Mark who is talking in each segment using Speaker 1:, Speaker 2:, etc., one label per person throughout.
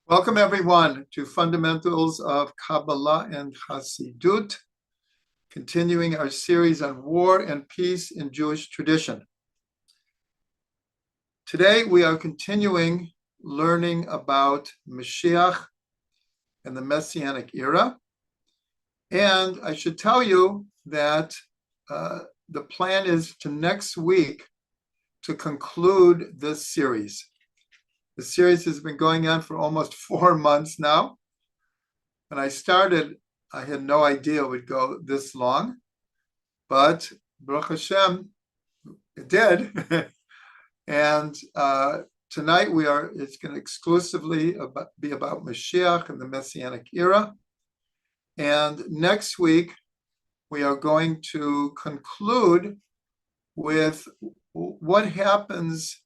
Speaker 1: Welcome, everyone, to Fundamentals of Kabbalah and Chassidut, continuing our series on war and peace in Jewish tradition. Today, we are continuing learning about Mashiach and the Messianic era. And I should tell you that the plan is to next week to conclude this series. The series has been going on for almost 4 months now. When I started, I had no idea it would go this long, but Baruch Hashem, it did. And tonight it's going to exclusively be about Mashiach and the Messianic era. And next week, we are going to conclude with what happens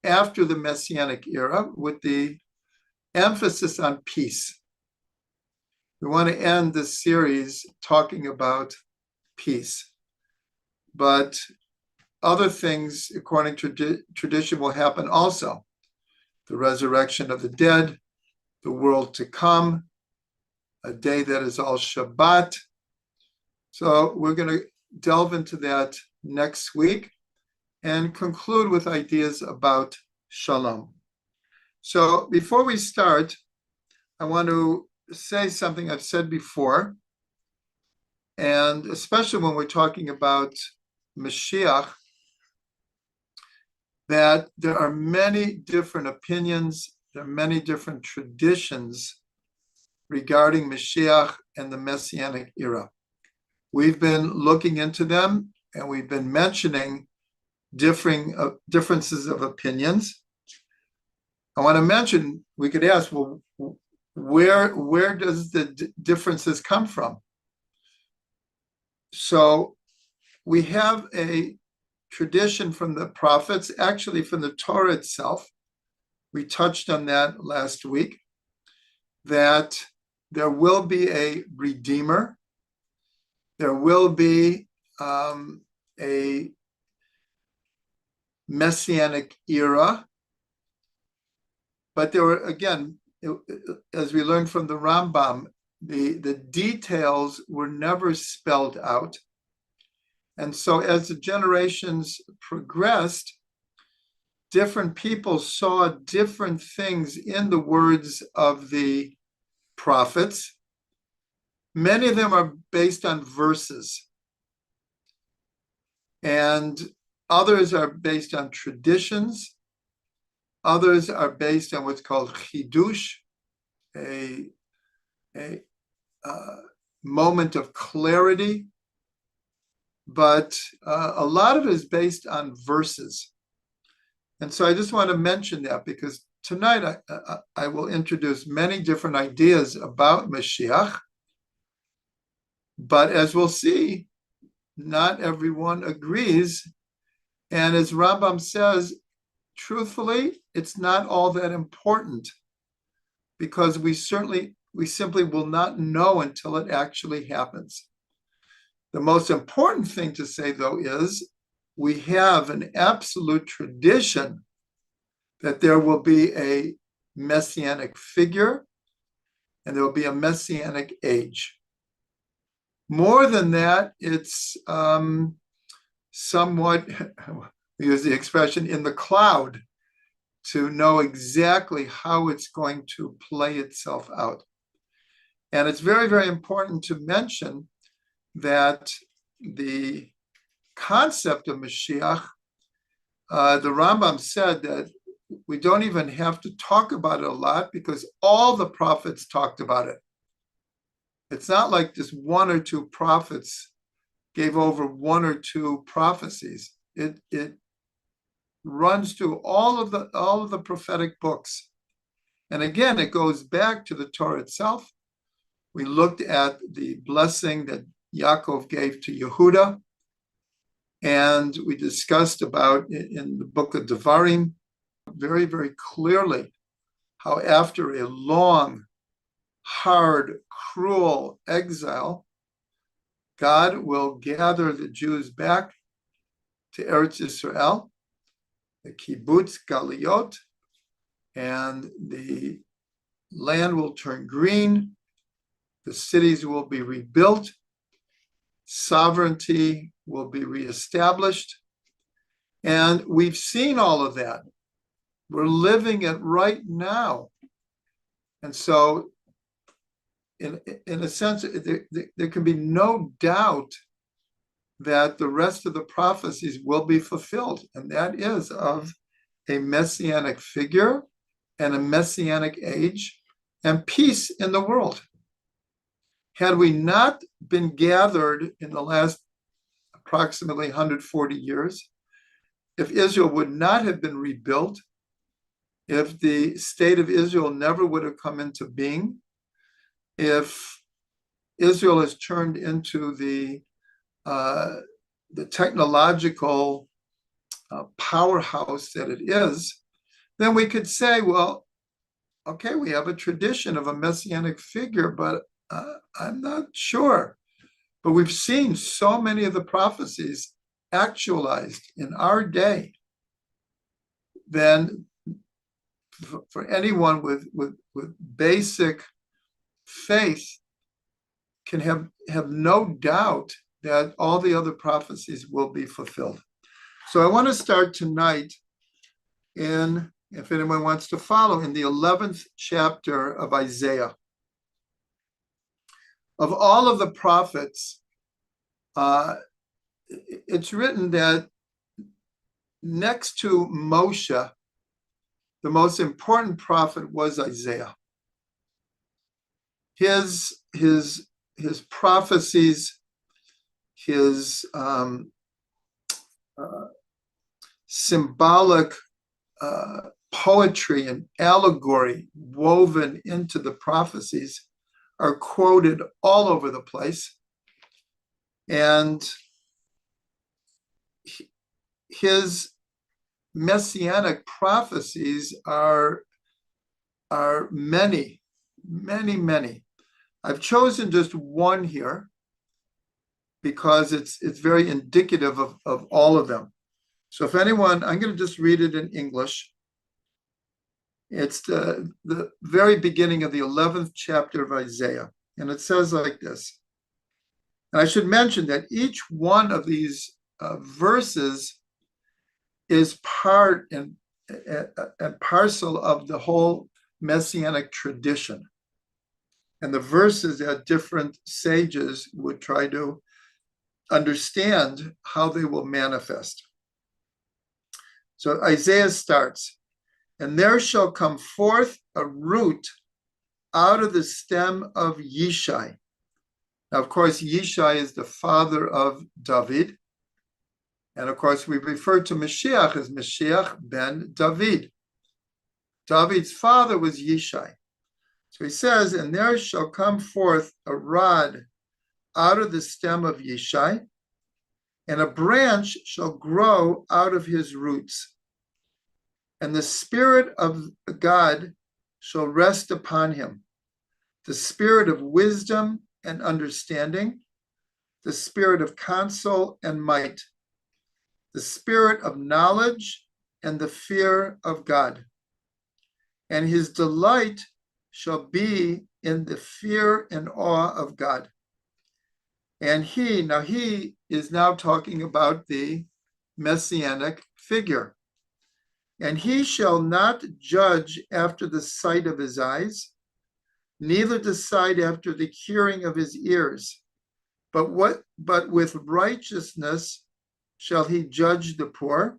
Speaker 1: after the Messianic era, with the emphasis on peace. We want to end this series talking about peace. But other things, according to tradition, will happen also. The resurrection of the dead, the world to come, a day that is all Shabbat. So we're going to delve into that next week and conclude with ideas about Shalom. So before we start, I want to say something I've said before, and especially when we're talking about Mashiach, that there are many different opinions, there are many different traditions regarding Mashiach and the Messianic era. We've been looking into them, and we've been mentioning differences of opinions. I want to mention, we could ask, well, where does the differences come from? So we have a tradition from the prophets, actually from the Torah itself. We touched on that last week, that there will be a Redeemer. There will be a Messianic era. But there were, again, as we learned from the Rambam, the details were never spelled out. And so as the generations progressed, different people saw different things in the words of the prophets. Many of them are based on verses, and others are based on traditions. Others are based on what's called chidush, a moment of clarity. But a lot of it is based on verses. And so I just want to mention that, because tonight I will introduce many different ideas about Mashiach. But as we'll see, not everyone agrees. And as Rambam says, truthfully, it's not all that important, because we simply will not know until it actually happens. The most important thing to say, though, is we have an absolute tradition that there will be a Messianic figure and there will be a Messianic age. More than that, it's somewhat, we use the expression, in the cloud, to know exactly how it's going to play itself out. And it's very, very important to mention that the concept of Mashiach, the Rambam said that we don't even have to talk about it a lot, because all the prophets talked about it. It's not like just one or two prophets gave over one or two prophecies. It runs through all of the prophetic books. And again, it goes back to the Torah itself. We looked at the blessing that Yaakov gave to Yehuda, and we discussed about in the book of Devarim very, very clearly how after a long, hard, cruel exile, God will gather the Jews back to Eretz Yisrael, the kibbutz galiyot, and the land will turn green, the cities will be rebuilt, sovereignty will be reestablished. And we've seen all of that. We're living it right now. And so, in a sense, there can be no doubt that the rest of the prophecies will be fulfilled, and that is of a messianic figure and a messianic age and peace in the world. Had we not been gathered in the last approximately 140 years, if Israel would not have been rebuilt, if the state of Israel never would have come into being, if Israel has turned into the technological powerhouse that it is, then we could say, well, okay, we have a tradition of a messianic figure, but I'm not sure. But we've seen so many of the prophecies actualized in our day. Then for anyone with basic faith can have no doubt that all the other prophecies will be fulfilled. So I want to start tonight in, if anyone wants to follow, in the 11th chapter of Isaiah. Of all of the prophets, it's written that next to Moshe, the most important prophet was Isaiah. His prophecies, his symbolic poetry and allegory woven into the prophecies are quoted all over the place. And his messianic prophecies are many, many, many. I've chosen just one here because it's very indicative of all of them. So if anyone, I'm going to just read it in English. It's the very beginning of the 11th chapter of Isaiah. And it says like this. And I should mention that each one of these verses is part and parcel of the whole Messianic tradition. And the verses that different sages would try to understand how they will manifest. So Isaiah starts, and there shall come forth a root out of the stem of Yishai. Now, of course, Yishai is the father of David. And of course, we refer to Mashiach as Mashiach ben David. David's father was Yishai. So he says, and there shall come forth a rod out of the stem of Yishai, and a branch shall grow out of his roots. And the Spirit of God shall rest upon him, the Spirit of wisdom and understanding, the Spirit of counsel and might, the Spirit of knowledge and the fear of God. And his delight shall be in the fear and awe of God. And he is now talking about the messianic figure. And he shall not judge after the sight of his eyes, neither decide after the hearing of his ears, but with righteousness shall he judge the poor,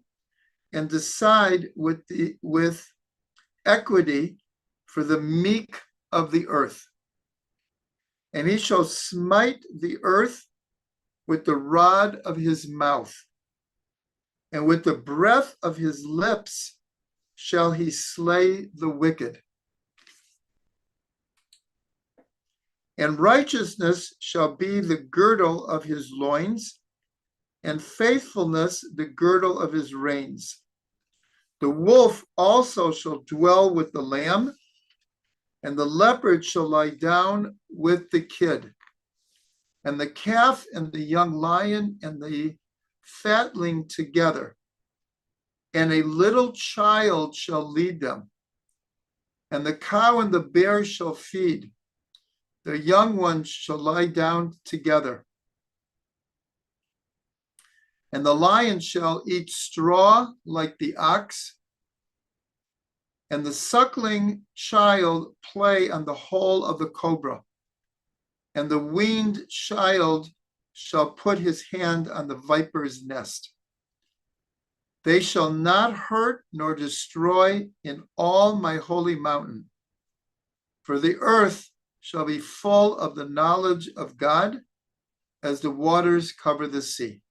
Speaker 1: and decide with equity for the meek of the earth. And he shall smite the earth with the rod of his mouth, and with the breath of his lips shall he slay the wicked. And righteousness shall be the girdle of his loins, and faithfulness the girdle of his reins. The wolf also shall dwell with the lamb, and the leopard shall lie down with the kid, and the calf and the young lion and the fatling together, and a little child shall lead them. And the cow and the bear shall feed. Their young ones shall lie down together. And the lion shall eat straw like the ox, and the suckling child play on the hole of the cobra, and the weaned child shall put his hand on the viper's nest. They shall not hurt nor destroy in all my holy mountain, for the earth shall be full of the knowledge of God as the waters cover the sea.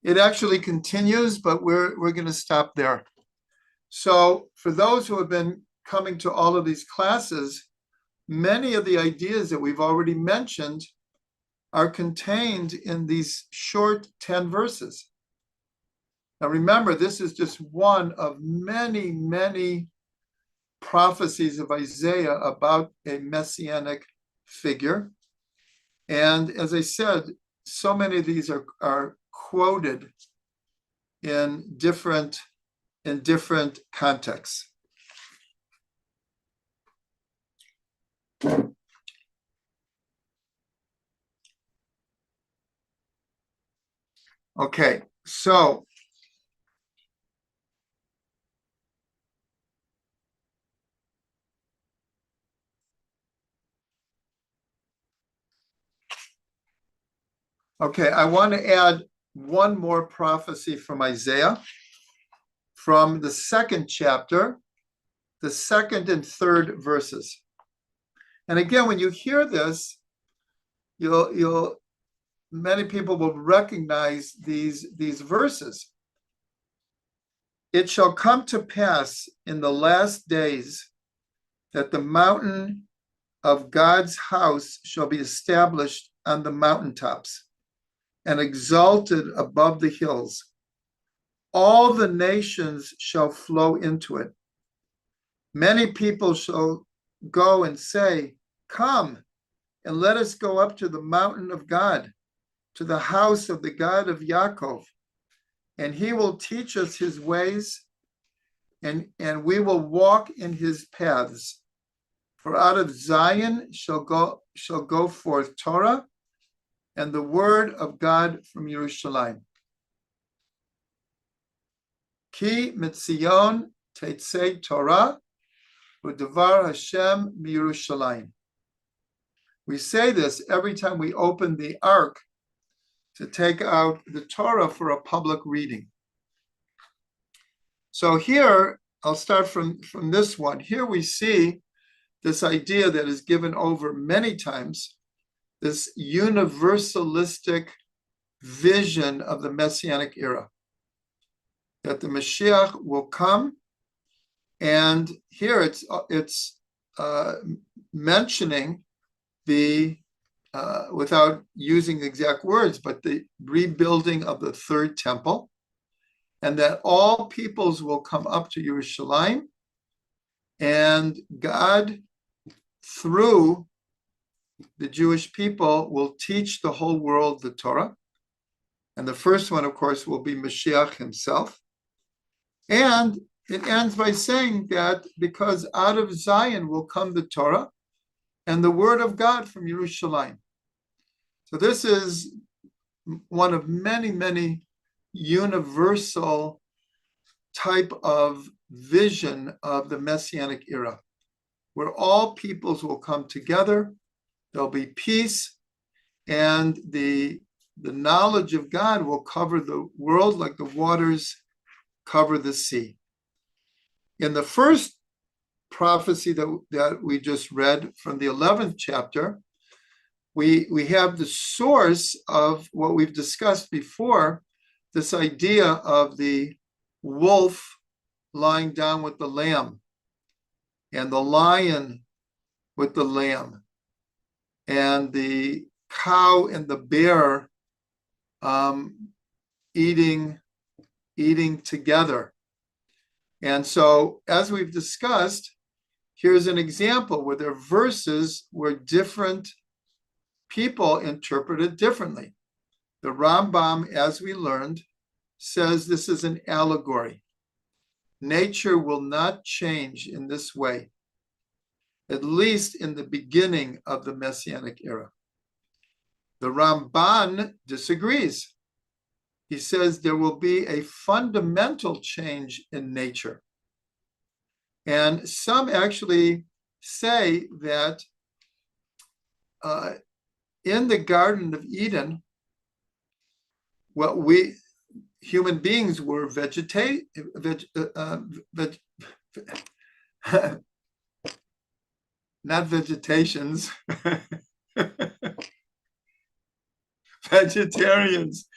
Speaker 1: It actually continues, but we're going to stop there. So for those who have been coming to all of these classes, many of the ideas that we've already mentioned are contained in these short 10 verses. Now remember, this is just one of many, many prophecies of Isaiah about a Messianic figure. And as I said, so many of these are quoted in different contexts. Okay, so I want to add one more prophecy from Isaiah, from the second chapter, the second and third verses. And again, when you hear this, many people will recognize these verses. It shall come to pass in the last days that the mountain of God's house shall be established on the mountaintops and exalted above the hills. All the nations shall flow into it. Many people shall go and say, come, and let us go up to the mountain of God, to the house of the God of Yaakov, and he will teach us his ways, and we will walk in his paths. For out of Zion shall go forth Torah, and the word of God from Yerushalayim. Ki mitzion tetzei Torah, u'devar Hashem miYerushalayim. We say this every time we open the Ark to take out the Torah for a public reading. So here, I'll start from this one. Here we see this idea that is given over many times, this universalistic vision of the Messianic era, that the Mashiach will come, and here it's mentioning the, without using exact words, but the rebuilding of the third temple, and that all peoples will come up to Yerushalayim, and God, through the Jewish people, will teach the whole world the Torah. And the first one, of course, will be Mashiach himself. And it ends by saying that because out of Zion will come the Torah and the word of God from Yerushalayim. So this is one of many, many universal type of vision of the Messianic era, where all peoples will come together, there'll be peace, and the knowledge of God will cover the world like the waters cover the sea. In the first prophecy that we just read from the 11th chapter, we have the source of what we've discussed before, this idea of the wolf lying down with the lamb, and the lion with the lamb, and the cow and the bear eating together. And so, as we've discussed, here's an example where there are verses where different people interpret it differently. The Rambam, as we learned, says this is an allegory. nature will not change in this way, at least in the beginning of the Messianic era. The Ramban disagrees. He says there will be a fundamental change in nature. And some actually say that in the Garden of Eden, we human beings were not vegetations, vegetarians.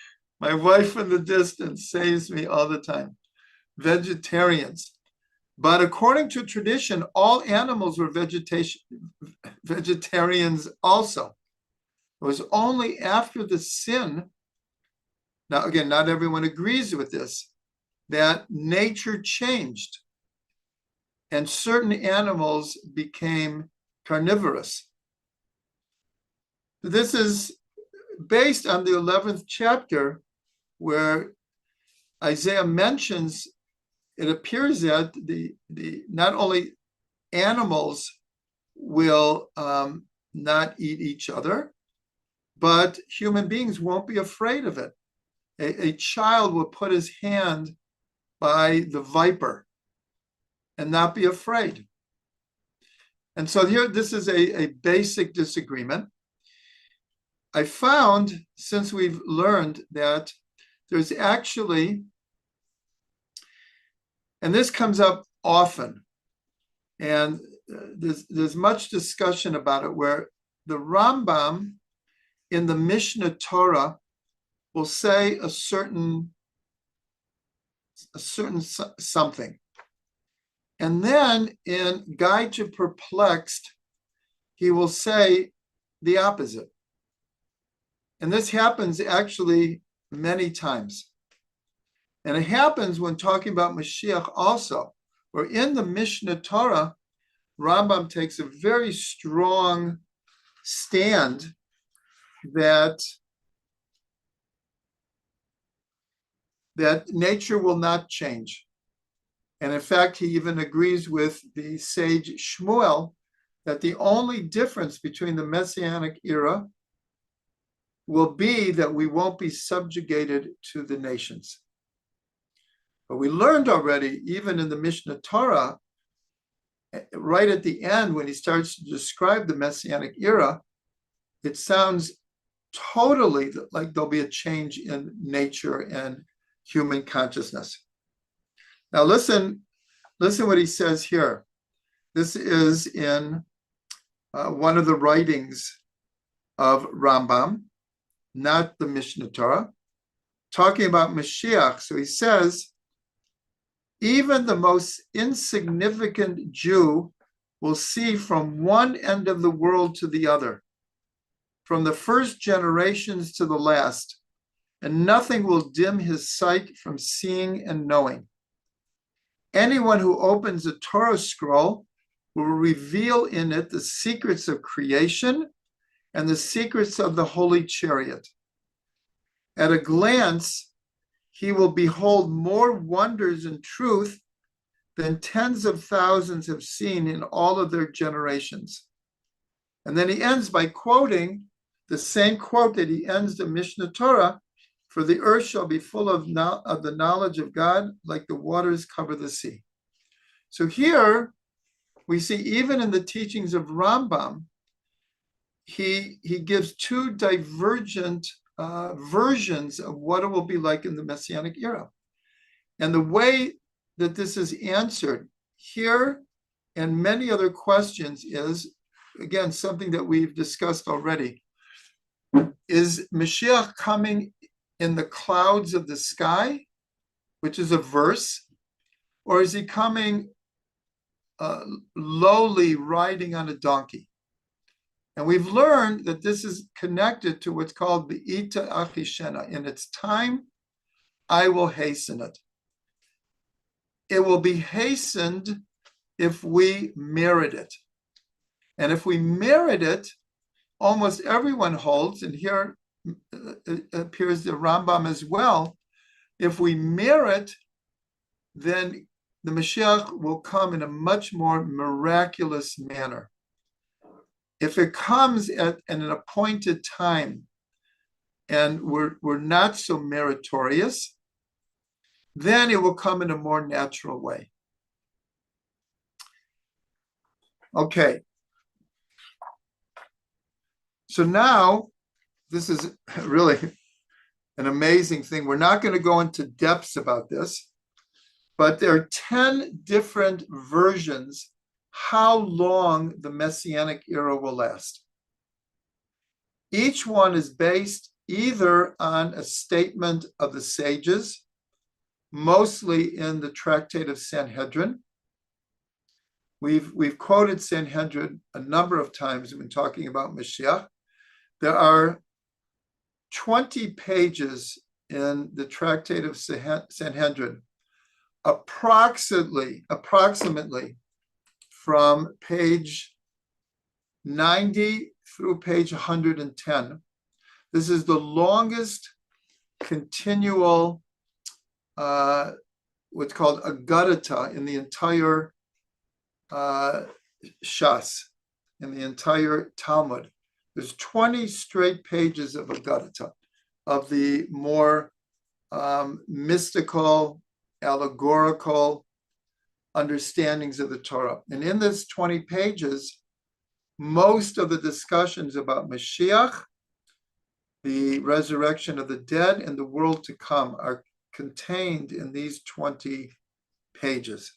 Speaker 1: My wife in the distance saves me all the time. Vegetarians. But according to tradition, all animals were vegetarians also. It was only after the sin, now again, not everyone agrees with this, that nature changed and certain animals became carnivorous. This is based on the 11th chapter, where Isaiah mentions, it appears that the not only animals will not eat each other, but human beings won't be afraid of it. A child will put his hand by the viper and not be afraid. And so here, this is a basic disagreement. I found, since we've learned that there's actually, and this comes up often, and there's much discussion about it, where the Rambam in the Mishnah Torah will say a certain something. And then in Guide to Perplexed, he will say the opposite. And this happens actually many times. And it happens when talking about Mashiach also, where in the Mishnah Torah, Rambam takes a very strong stand that nature will not change. And in fact, he even agrees with the sage Shmuel that the only difference between the Messianic era will be that we won't be subjugated to the nations. But we learned already, even in the Mishnah Torah, right at the end, when he starts to describe the Messianic era, it sounds totally like there'll be a change in nature and human consciousness. Now listen what he says here. This is in one of the writings of Rambam, not the Mishnah Torah, talking about Mashiach. So he says, even the most insignificant Jew will see from one end of the world to the other, from the first generations to the last, and nothing will dim his sight from seeing and knowing. Anyone who opens a Torah scroll will reveal in it the secrets of creation and the secrets of the holy chariot. At a glance, he will behold more wonders and truth than tens of thousands have seen in all of their generations. And then he ends by quoting the same quote that he ends the Mishnah Torah, for the earth shall be full of the knowledge of God like the waters cover the sea. So here we see, even in the teachings of Rambam, he gives two divergent versions of what it will be like in the Messianic era. And the way that this is answered here and many other questions is, again, something that we've discussed already. Is Mashiach coming in the clouds of the sky, which is a verse, or is he coming lowly riding on a donkey? And we've learned that this is connected to what's called the Ita Achishena. In its time, I will hasten it. It will be hastened if we merit it. And if we merit it, almost everyone holds, and here appears the Rambam as well, if we merit, then the Mashiach will come in a much more miraculous manner. If it comes at an appointed time and we're not so meritorious, then it will come in a more natural way. Okay. So now, this is really an amazing thing. We're not going to go into depths about this, but there are 10 different versions how long the Messianic era will last. Each one is based either on a statement of the sages, mostly in the Tractate of Sanhedrin. We've quoted Sanhedrin a number of times when talking about Mashiach. There are 20 pages in the Tractate of Sanhedrin, approximately from page 90 through page 110. This is the longest continual, what's called Agadata in the entire Shas, in the entire Talmud. There's 20 straight pages of Agadata, of the more mystical, allegorical understandings of the Torah. And in this 20 pages, most of the discussions about Mashiach, the resurrection of the dead, and the world to come are contained in these 20 pages.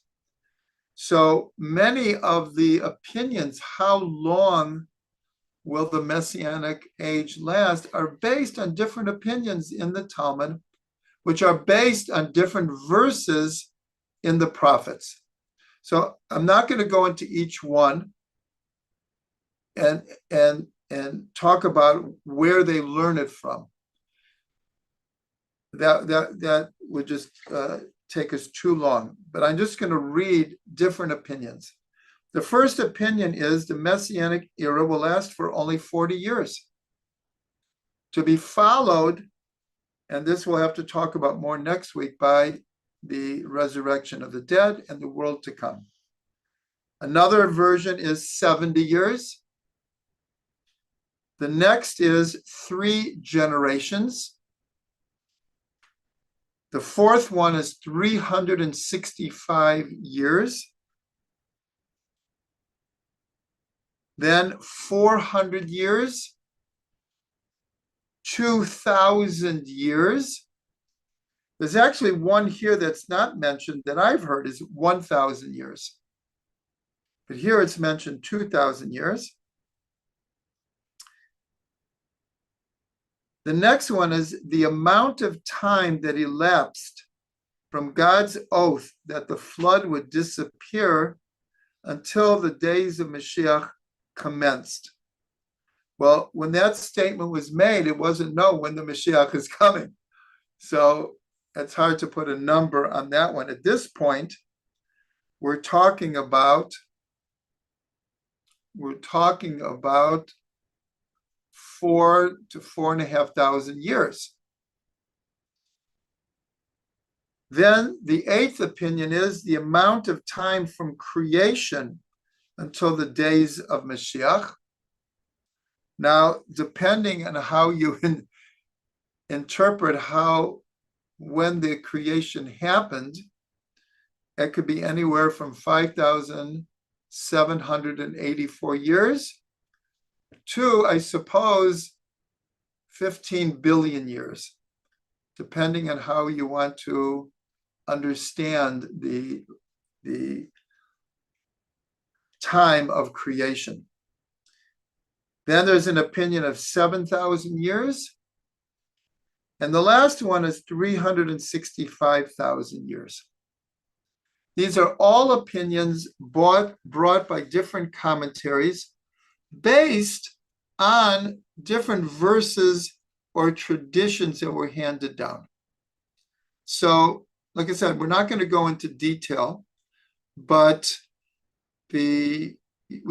Speaker 1: So many of the opinions, how long will the Messianic age last, are based on different opinions in the Talmud, which are based on different verses in the prophets. So I'm not going to go into each one and talk about where they learn it from. That would just take us too long. But I'm just going to read different opinions. The first opinion is the Messianic era will last for only 40 years, to be followed, and this we'll have to talk about more next week, by the resurrection of the dead and the world to come. Another version is 70 years. The next is 3 generations. The fourth one is 365 years. Then 400 years, 2,000 years. There's actually one here that's not mentioned that I've heard is 1,000 years. But here it's mentioned 2,000 years. The next one is the amount of time that elapsed from God's oath that the flood would disappear until the days of Mashiach commenced. Well, when that statement was made, it wasn't known when the Mashiach is coming. So it's hard to put a number on that one. At this point, we're talking about 4 to 4,500 years. Then the 8th opinion is the amount of time from creation until the days of Mashiach. Now, depending on how you interpret when the creation happened, it could be anywhere from 5,784 years to, I suppose, 15 billion years, depending on how you want to understand the time of creation. Then there's an opinion of 7,000 years. And the last one is 365,000 years. These are all opinions brought by different commentaries based on different verses or traditions that were handed down. So, like I said, we're not going to go into detail, but we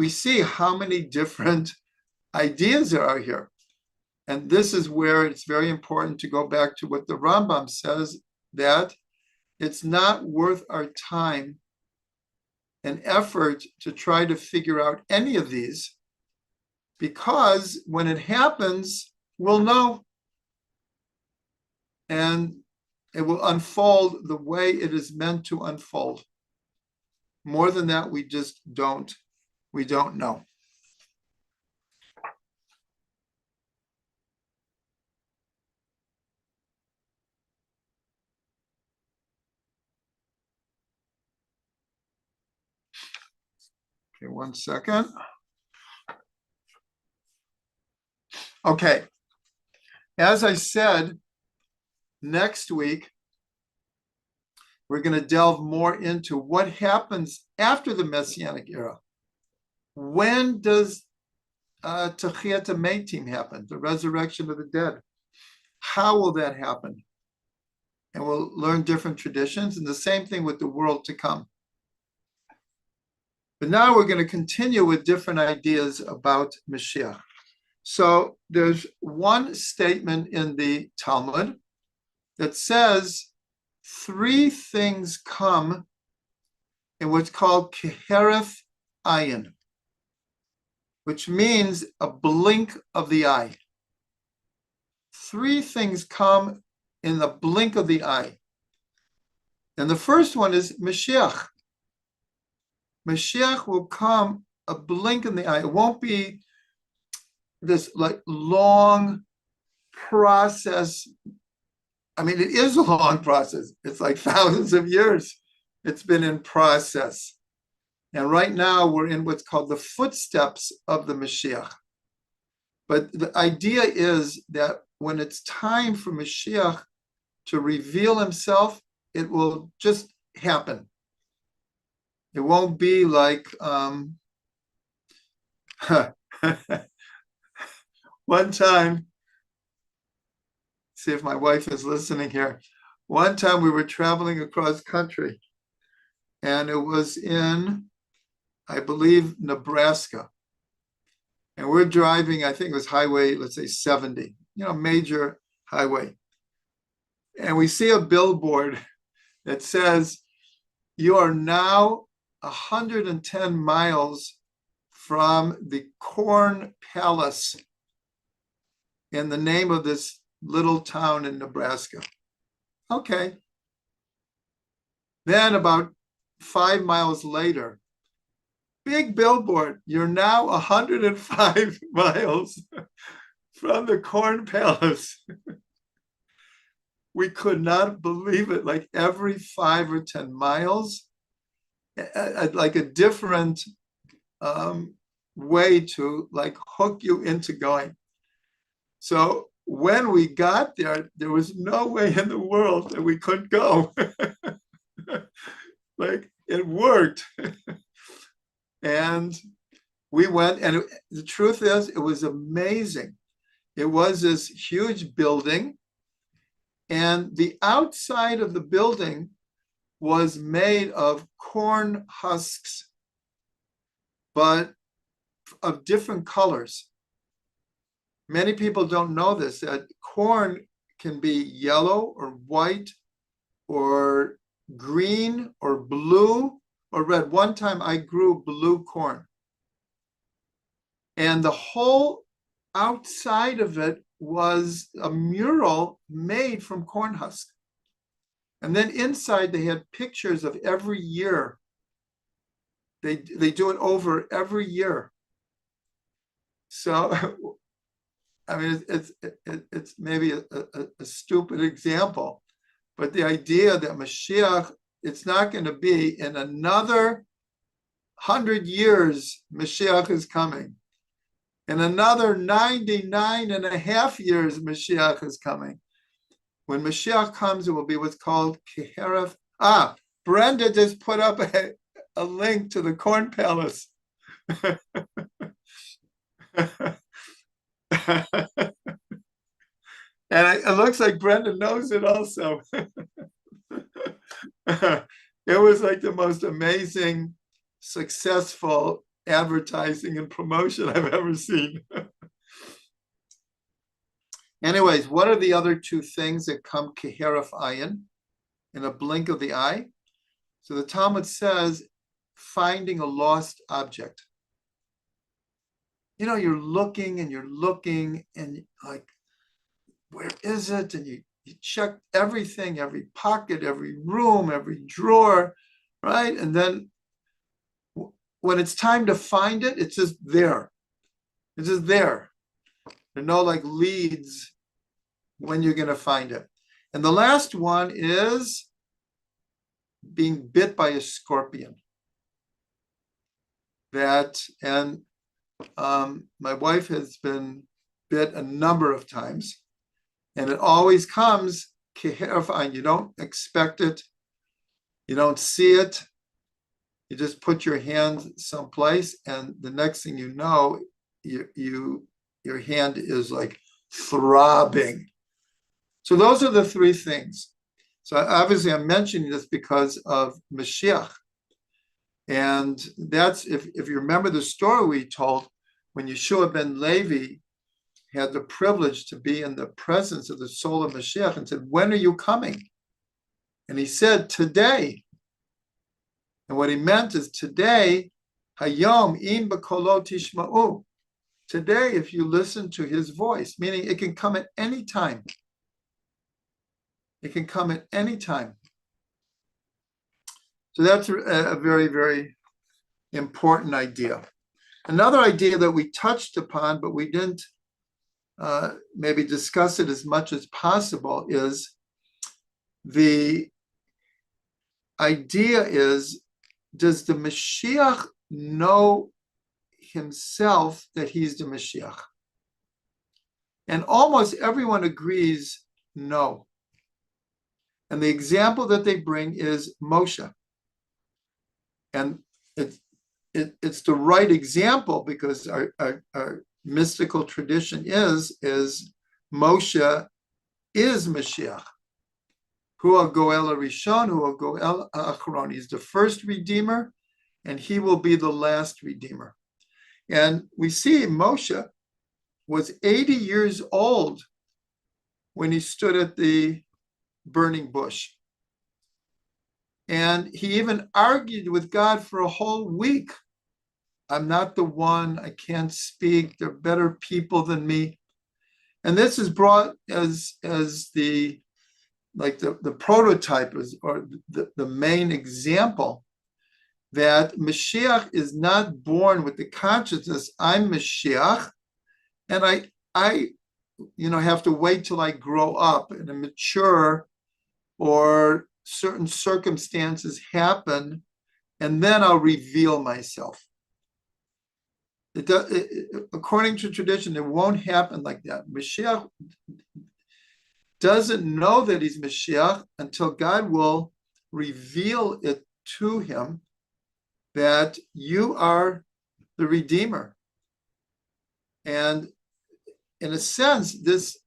Speaker 1: see how many different ideas there are here. And this is where it's very important to go back to what the Rambam says, that it's not worth our time an effort to try to figure out any of these, because when it happens, we'll know. And it will unfold the way it is meant to unfold. More than that, we don't know. Okay, 1 second. Okay, as I said, next week, we're going to delve more into what happens after the Messianic era. When does Techiyat HaMeitim happen, the resurrection of the dead? How will that happen? And we'll learn different traditions, and the same thing with the world to come. But now we're going to continue with different ideas about Mashiach. So there's one statement in the Talmud that says 3 things come in what's called kehereth ayin, which means a blink of the eye. 3 things come in the blink of the eye. And the first one is Mashiach. Mashiach will come a blink in the eye. It won't be this like long process. I mean, it is a long process. It's like thousands of years it's been in process. And right now we're in what's called the footsteps of the Mashiach. But the idea is that when it's time for Mashiach to reveal himself, it will just happen. It won't be like one time, see if my wife is listening here. One time we were traveling across country, and it was in, I believe, Nebraska. And we're driving, I think it was highway, let's say 70, major highway. And we see a billboard that says, "You are now 110 miles from the Corn Palace," in the name of this little town in Nebraska. Okay. Then about 5 miles later, big billboard, "You're now 105 miles from the Corn Palace." We could not believe it. Like every 5 or 10 miles, like a different way to like hook you into going. So when we got there, there was no way in the world that we couldn't go. Like it worked. And we went, and the truth is, it was amazing. It was this huge building, and the outside of the building was made of corn husks, but of different colors. Many people don't know this, that corn can be yellow or white or green or blue or red. One time I grew blue corn. And the whole outside of it was a mural made from corn husk. And then inside they had pictures of every year. They do it over every year. So, I mean, it's maybe a stupid example, but the idea that Mashiach, it's not going to be in another 100 years, Mashiach is coming. In another 99 and a half years, Mashiach is coming. When Mashiach comes, it will be what's called Kehereth. Brenda just put up a link to the Corn Palace. And it looks like Brenda knows it also. It was like the most amazing, successful advertising and promotion I've ever seen. Anyways, what are the other 2 things that come kehereth ayin, in a blink of the eye? So the Talmud says finding a lost object. You're looking and like, where is it? And you check everything, every pocket, every room, every drawer, right? And then when it's time to find it, it's just there. It's just there. There are no like leads when you're going to find it. And the last one is being bit by a scorpion. And my wife has been bit a number of times, and it always comes keherfine. You don't expect it. You don't see it. You just put your hand someplace, and the next thing you know, your hand is like throbbing. So those are the three things. So obviously I'm mentioning this because of Mashiach. And that's, if you remember the story we told, when Yeshua ben Levi had the privilege to be in the presence of the soul of Mashiach and said, when are you coming? And he said, today. And what he meant is today, hayom im b'kolo tishma'u. Today, if you listen to his voice, meaning it can come at any time. It can come at any time. So that's a very, very important idea. Another idea that we touched upon, but we didn't maybe discuss it as much as possible, is the idea is, does the Mashiach know himself that he's the Mashiach? And almost everyone agrees no. And the example that they bring is Moshe. And it's the right example because our mystical tradition is Moshe is Mashiach. Hu Goel Rishon, Hu Goel Acharon. He's the first Redeemer, and he will be the last Redeemer. And we see Moshe was 80 years old when he stood at the burning bush. And he even argued with God for a whole week. I'm not the one, I can't speak, there are better people than me. And this is brought as the prototype or the main example that Mashiach is not born with the consciousness, I'm Mashiach, and I have to wait till I grow up and I'm mature, or certain circumstances happen, and then I'll reveal myself. According to tradition, it won't happen like that. Mashiach doesn't know that he's Mashiach until God will reveal it to him that you are the Redeemer. And in a sense, this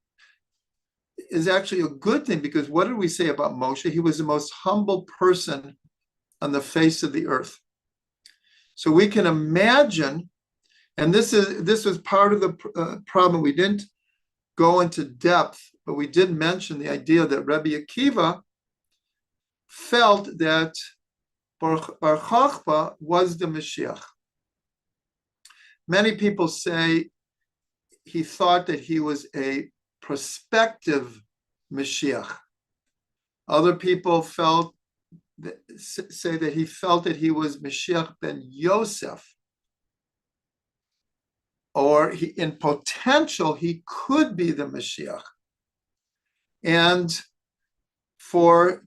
Speaker 1: is actually a good thing, because what did we say about Moshe? He was the most humble person on the face of the earth. So we can imagine, and this was part of the problem. We didn't go into depth, but we did mention the idea that Rabbi Akiva felt that Bar Chochma was the Mashiach. Many people say he thought that he was a prospective Mashiach. Other people say that he felt that he was Mashiach ben Yosef, or in potential he could be the Mashiach. And for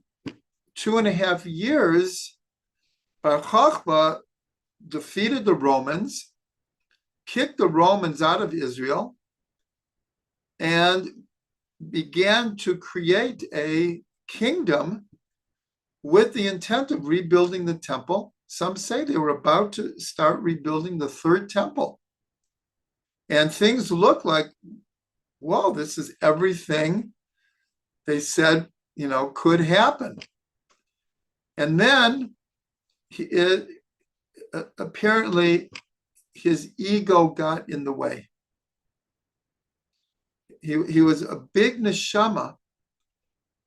Speaker 1: 2.5 years, Bar Chochma defeated the Romans, kicked the Romans out of Israel, and began to create a kingdom with the intent of rebuilding the temple. Some say they were about to start rebuilding the third temple. And things look like, whoa, this is everything they said, could happen. And then apparently his ego got in the way. He was a big neshama,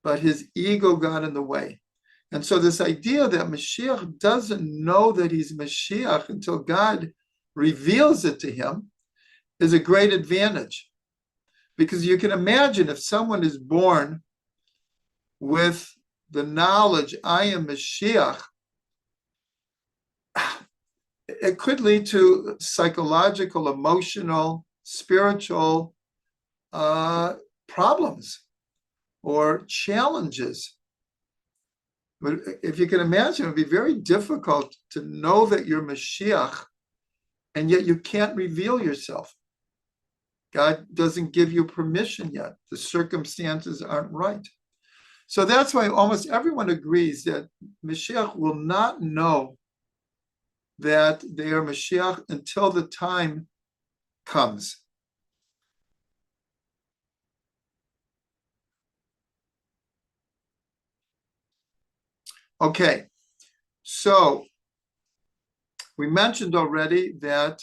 Speaker 1: but his ego got in the way. And so this idea that Mashiach doesn't know that he's Mashiach until God reveals it to him is a great advantage. Because you can imagine if someone is born with the knowledge, I am Mashiach, it could lead to psychological, emotional, spiritual problems or challenges. But if you can imagine, it would be very difficult to know that you're Mashiach, and yet you can't reveal yourself. God doesn't give you permission yet. The circumstances aren't right. So that's why almost everyone agrees that Mashiach will not know that they are Mashiach until the time comes. Okay, so we mentioned already that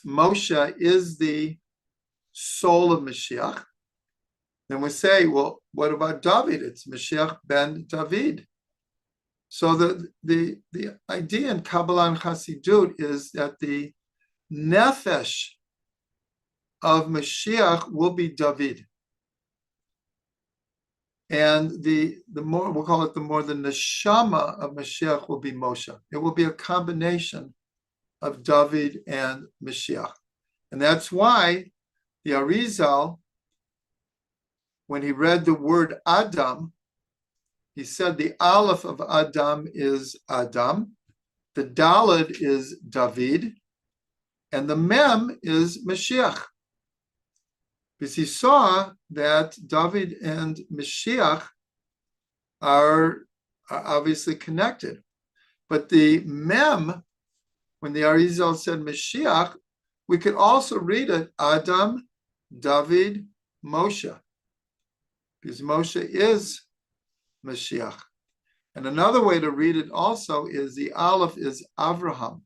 Speaker 1: Moshe is the soul of Mashiach. Then we say, well, what about David? It's Mashiach ben David. So the idea in Kabbalah and Chassidut is that the nefesh of Mashiach will be David. And the more, we'll call it the neshama of Mashiach will be Moshe. It will be a combination of David and Mashiach. And that's why the Arizal, when he read the word Adam, he said the Aleph of Adam is Adam, the Daled is David, and the Mem is Mashiach. Because he saw that David and Mashiach are obviously connected. But the Mem, when the Arizal said Mashiach, we could also read it Adam, David, Moshe. Because Moshe is Mashiach. And another way to read it also is the Aleph is Avraham.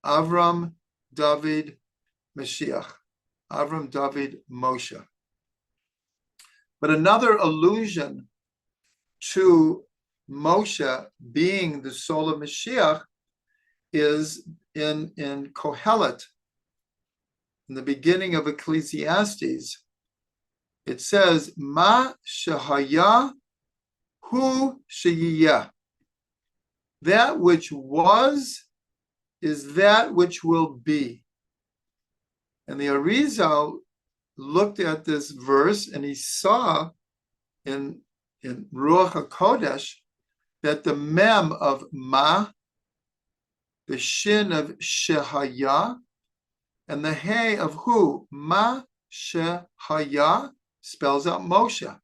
Speaker 1: Avram, David, Mashiach. Avram, David, Moshe. But another allusion to Moshe being the soul of Mashiach is in Kohelet, in the beginning of Ecclesiastes. It says, Ma shehaya hu sheyiyah. That which was is that which will be. And the Arizal looked at this verse and he saw in Ruach HaKodesh that the mem of ma, the shin of shehaya, and the hey of hu, ma shehaya, spells out Moshe.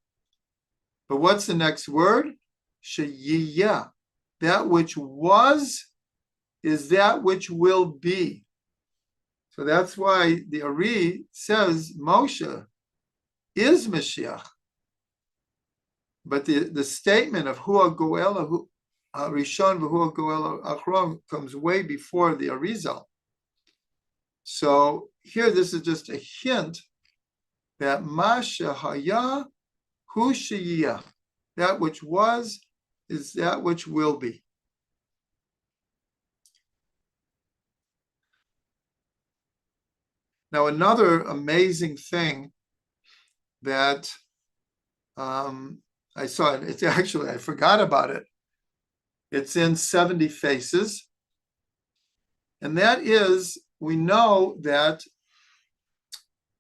Speaker 1: But what's the next word? Sheyiyah. That which was is that which will be. So that's why the Ari says Moshe is Mashiach. But the statement of Hu HaGoel Rishon v'Hu HaGoel Achron comes way before the Arizal. So here, this is just a hint that Ma shehaya hu sheyiyah. That which was is that which will be. Now, another amazing thing that I saw, it's actually, I forgot about it. It's in 70 Faces. And that is, we know that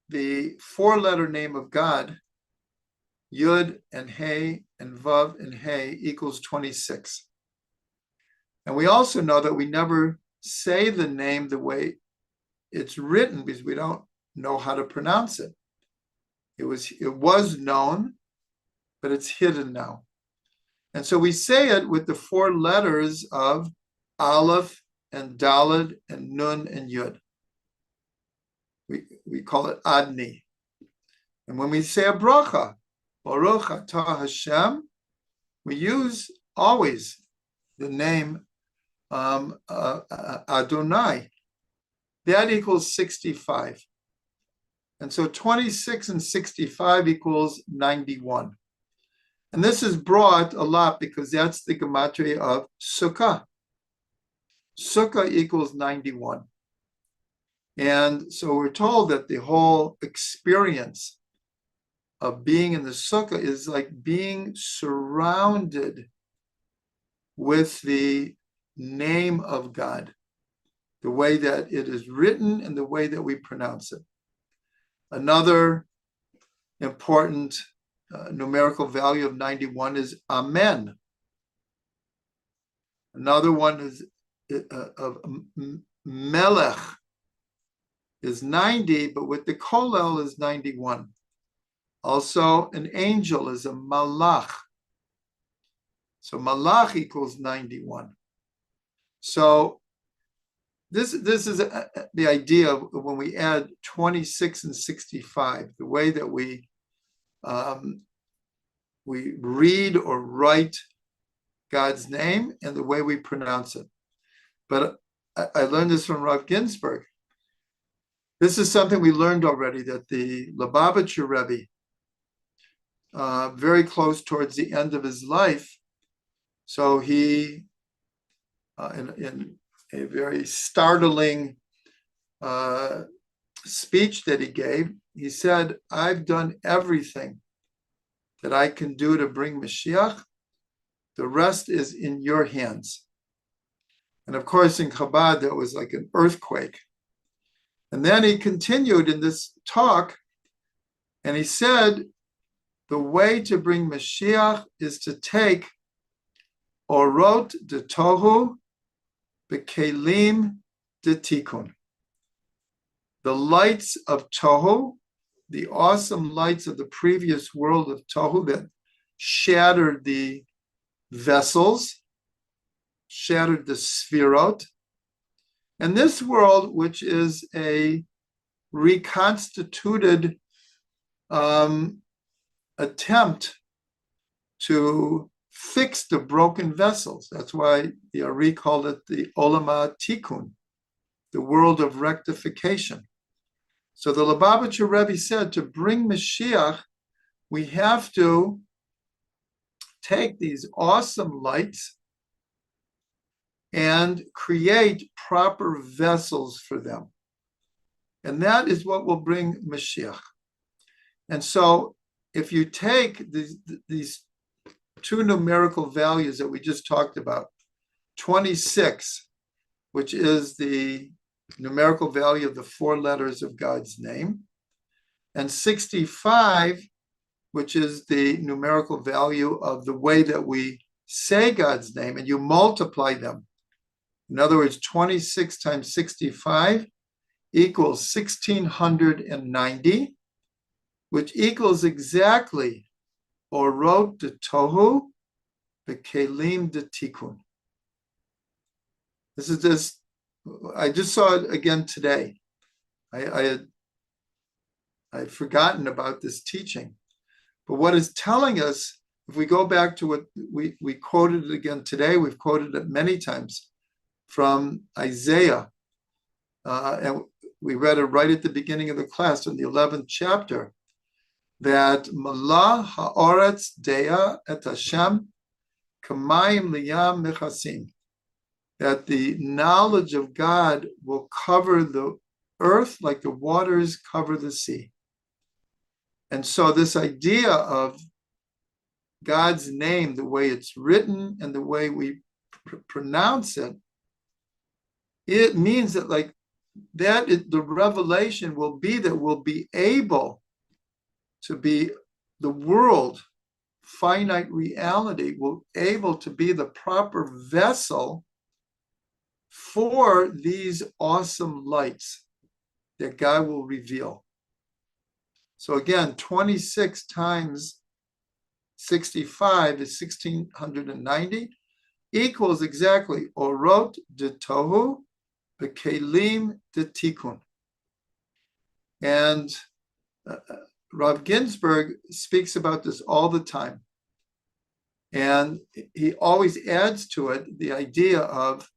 Speaker 1: the four-letter name of God, Yud and Hey and Vav and Hey, equals 26. And we also know that we never say the name the way it's written because we don't know how to pronounce it. It was known, but it's hidden now. And so we say it with the four letters of Aleph and Daled and Nun and Yud. We call it Adni. And when we say a bracha, Baruch Atah Hashem, we use always the name Adonai. That equals 65. And so 26 and 65 equals 91. And this is brought a lot because that's the gematria of Sukkah. Sukkah equals 91. And so we're told that the whole experience of being in the Sukkah is like being surrounded with the name of God, the way that it is written and the way that we pronounce it. Another important numerical value of 91 is Amen. Another one is of Melech is 90, but with the Kollel is 91. Also, an angel is a Malach. So Malach equals 91. So this is the idea of when we add 26 and 65, the way that we read or write God's name and the way we pronounce it. But I learned this from Rav Ginsburg. This is something we learned already, that the Lubavitcher Rebbe, very close towards the end of his life, so he, in a very startling speech that he gave, he said, I've done everything that I can do to bring Mashiach. The rest is in your hands. And of course, in Chabad, that was like an earthquake. And then he continued in this talk, and he said, the way to bring Mashiach is to take Orot de Tohu Bekelim de Tikkun. The lights of Tohu, the awesome lights of the previous world of Tohu that shattered the vessels, shattered the Sfirot. And this world, which is a reconstituted attempt to fix the broken vessels. That's why the Ari called it the Olama Tikkun, the world of rectification. So the Lubavitcher Rebbe said, to bring Mashiach, we have to take these awesome lights and create proper vessels for them. And that is what will bring Mashiach. And so if you take these two numerical values that we just talked about, 26, which is the numerical value of the 4 letters of God's name, and 65, which is the numerical value of the way that we say God's name, and you multiply them. In other words, 26 times 65 equals 1690, which equals exactly Orot de Tohu Bekelim de Tikkun. This is this. I just saw it again today. I'd forgotten about this teaching. But what it's telling us, if we go back to what we quoted it again today, we've quoted it many times from Isaiah. And we read it right at the beginning of the class in the 11th chapter, that Malah ha'oretz dea et Hashem kamayim liyam mechasim, that the knowledge of God will cover the earth like the waters cover the sea. And so this idea of God's name, the way it's written and the way we pronounce it, it means that like that the revelation will be that we'll be able to be the world, finite reality, will able to be the proper vessel for these awesome lights that God will reveal. So again, 26 times 65 is 1690, equals exactly Orot de Tohu Bekelim de Tikkun. And Rav Ginsburg speaks about this all the time. And he always adds to it the idea of,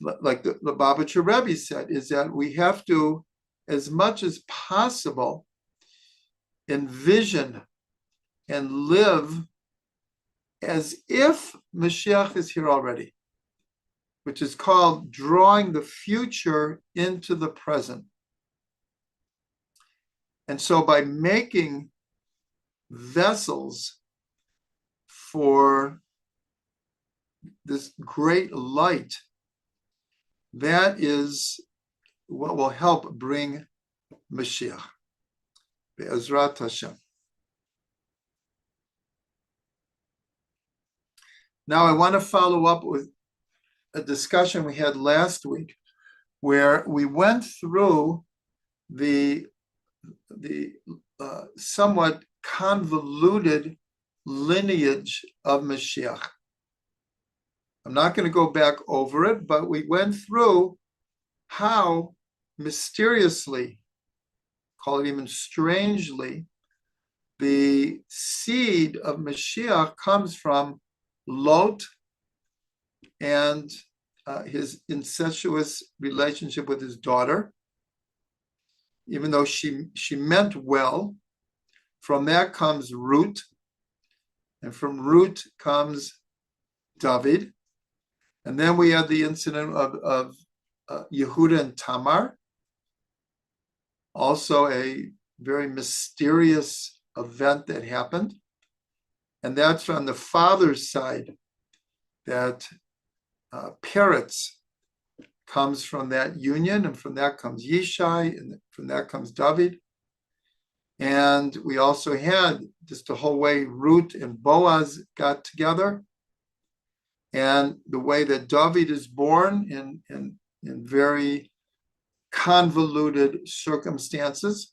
Speaker 1: like the Lubavitcher Rebbe said, is that we have to, as much as possible, envision and live as if Mashiach is here already, which is called drawing the future into the present. And so by making vessels for this great light, that is what will help bring Mashiach. Be'ezrat Hashem. Now I want to follow up with a discussion we had last week where we went through the somewhat convoluted lineage of Mashiach. I'm not going to go back over it, but we went through how mysteriously, call it even strangely, the seed of Mashiach comes from Lot and his incestuous relationship with his daughter, even though she meant well. From that comes Ruth, and from Ruth comes David. And then we had the incident of Yehuda and Tamar, also a very mysterious event that happened. And that's on the father's side, that Peretz comes from that union, and from that comes Yishai, and from that comes David. And we also had just the whole way Ruth and Boaz got together, and the way that David is born in very convoluted circumstances.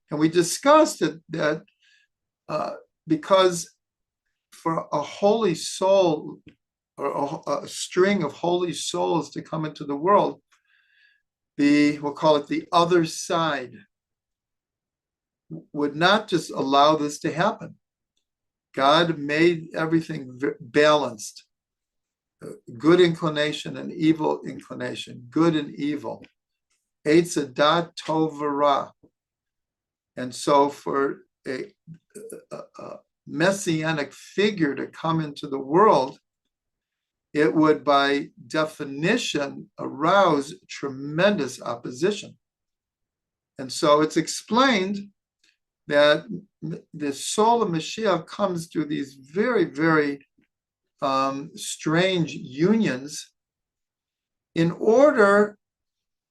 Speaker 1: And we discussed that because for a holy soul or a string of holy souls to come into the world, we'll call it the other side, would not just allow this to happen. God made everything balanced, good inclination and evil inclination, good and evil, Eitz Hadat Tov V'Ra. And so for a Messianic figure to come into the world, it would by definition arouse tremendous opposition. And so it's explained that the soul of Mashiach comes through these very, very strange unions in order,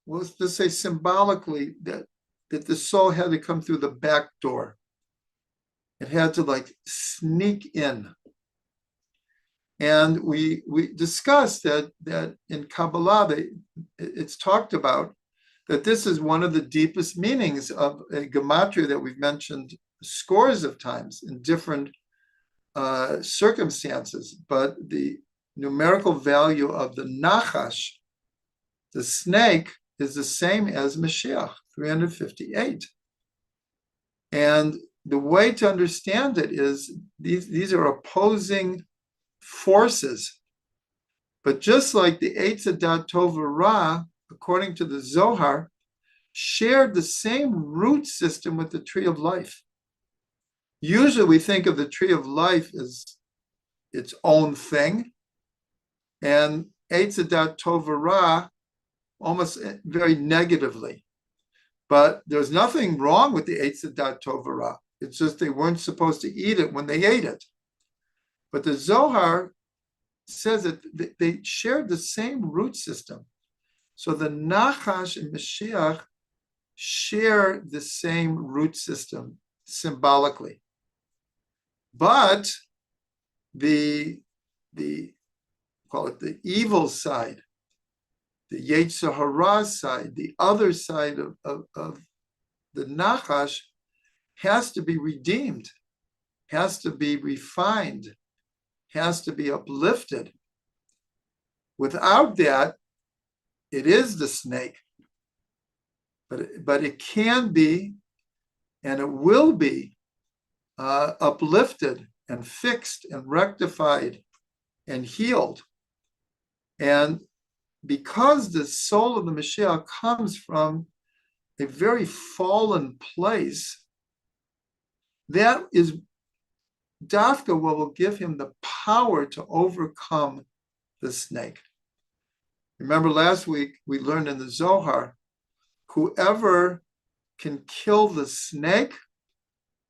Speaker 1: let's just say symbolically, that the soul had to come through the back door. It had to like sneak in. And we discussed that in Kabbalah, it's talked about that this is one of the deepest meanings of a gematria that we've mentioned scores of times in different circumstances. But the numerical value of the Nachash, the snake, is the same as Mashiach, 358. And the way to understand it is these are opposing forces. But just like the Eitz Hadat Tov V'Ra, according to the Zohar, shared the same root system with the tree of life. Usually we think of the tree of life as its own thing, and Eitz Hadat Tov V'Ra almost very negatively. But there's nothing wrong with the Eitz Hadat Tov V'Ra. It's just they weren't supposed to eat it when they ate it. But the Zohar says that they shared the same root system. So the Nachash and Mashiach share the same root system symbolically. But the call it the evil side, the Yetzer Hara side, the other side of the Nachash has to be redeemed, has to be refined, has to be uplifted. Without that, it is the snake. But it can be, and it will be, uplifted and fixed and rectified and healed. And because the soul of the Mashiach comes from a very fallen place, that is Dafka will give him the power to overcome the snake. Remember last week we learned in the Zohar, whoever can kill the snake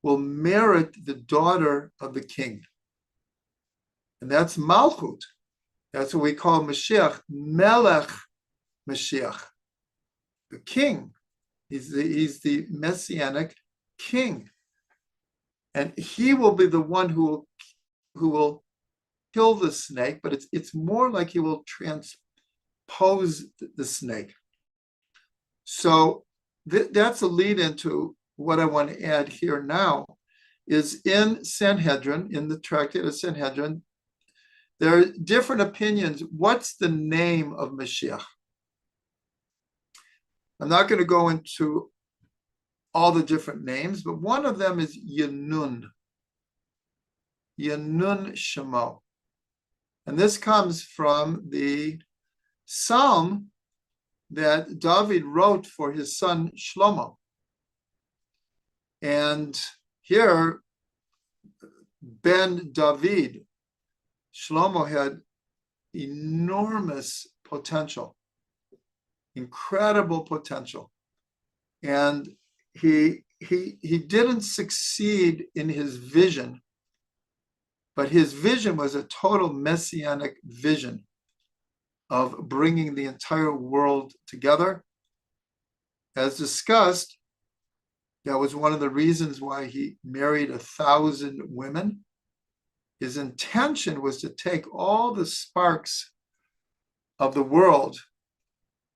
Speaker 1: will merit the daughter of the king. And that's Malchut. That's what we call Mashiach, Melech Mashiach, the king. He's the Messianic king. And he will be the one who will kill the snake, but it's more like he will transpose the snake. So that's a lead into what I want to add here now is in Sanhedrin, in the Tractate of Sanhedrin, there are different opinions. What's the name of Mashiach? I'm not going to go into all the different names, but one of them is Yanun. Yanun Shemo. And this comes from the psalm that David wrote for his son Shlomo. And here, Ben David, Shlomo had enormous potential, incredible potential. And he didn't succeed in his vision, but his vision was a total messianic vision of bringing the entire world together. As discussed, that was one of the reasons why he married 1,000 women. His intention was to take all the sparks of the world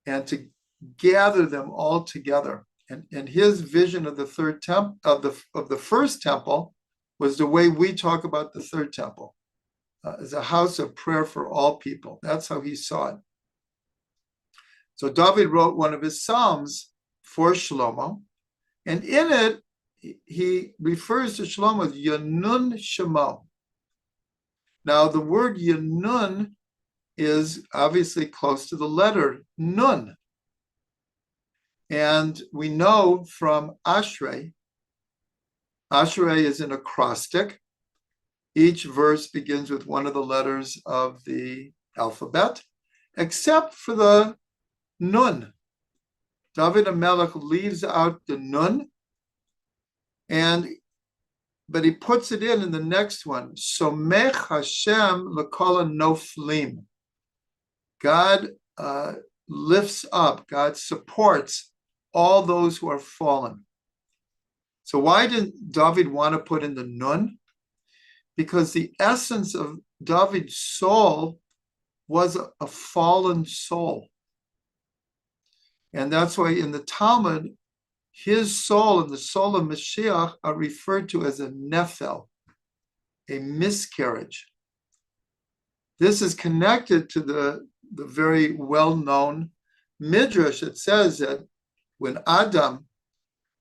Speaker 1: and to gather them all together. And his vision of the third temple, of the first temple, was the way we talk about the third temple, as a house of prayer for all people. That's how he saw it. So David wrote one of his psalms for Shlomo, and in it he refers to Shlomo as Yanun Shemo. Now the word Yanun is obviously close to the letter Nun. And we know from Ashrei is an acrostic. Each verse begins with one of the letters of the alphabet, except for the Nun. David HaMelech leaves out the Nun, but he puts it in the next one. Somech Hashem l'kol noflim. God lifts up, God supports all those who are fallen. So why didn't David want to put in the Nun? Because the essence of David's soul was a fallen soul. And that's why in the Talmud, his soul and the soul of Mashiach are referred to as a nephel, a miscarriage. This is connected to the very well-known midrash that says that when Adam